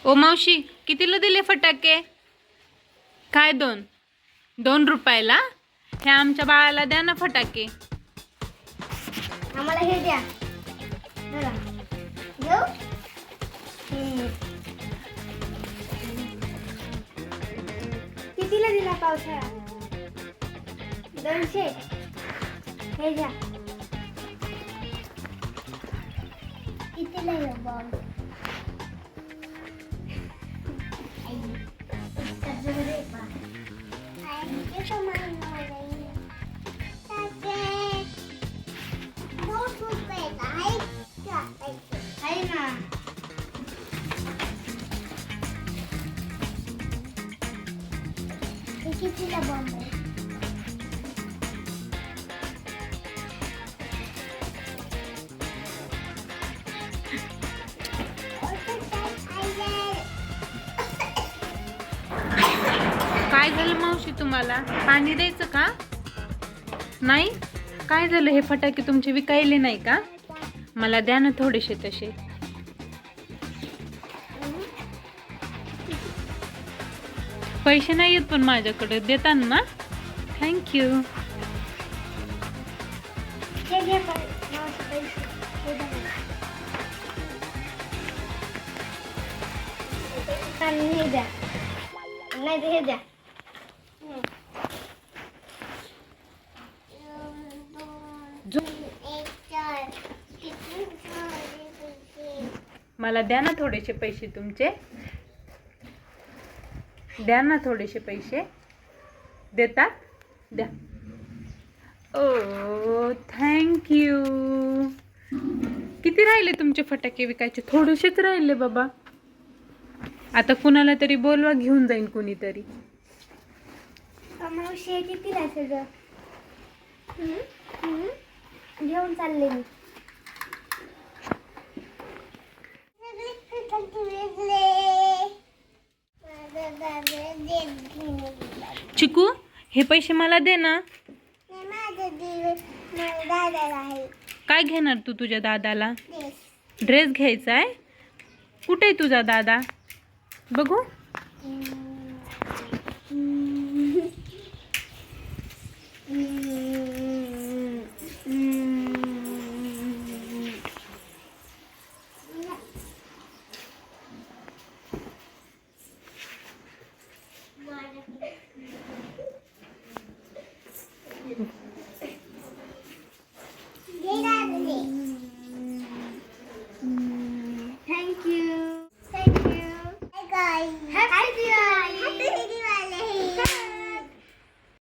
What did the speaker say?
ओ मावशी, कितीला दिले फटाके? काय 2 रुपयाला? हे आमच्या बाळाला द्या ना फटाके. आम्हाला हे द्या. घेऊ. कितीला दिला पावसाळा? 200. हे घ्या. कितीला आहे बॉल? कितीला बॉम्ब आहे? काय झालं मावशी तुम्हाला? पाणी द्यायचं का? नाही? काय झालं, हे फटाके तुमचे विकायले नाही का? मला द्या ना थोडेसे तसे. पैसे नाही आहेत पण माझ्याकडे, देता ना? थँक्यू. हे घे पण पैसे. हे द्या. नाही हे द्या. मला द्या ना थोडेसे पैसे तुमचे. द्या ना थोडेसे पैसे. देतात? द्या. ओ थँक्यू. किती राहिले तुमचे फटाके विकायचे? थोडेसेच राहिले बाबा. आता कुणाला तरी बोलवा, घेऊन जाईन कुणीतरी. मावशी कितीला आहे सगळं? घेऊन चालले मी. चिकू, हे पैसे मला दे ना. काय घेणार तू तुझ्या दादाला? ड्रेस घ्यायचा आहे? कुठे आहे तुझा दादा? बघू. Thank you. Hi guys. Happy Diwali.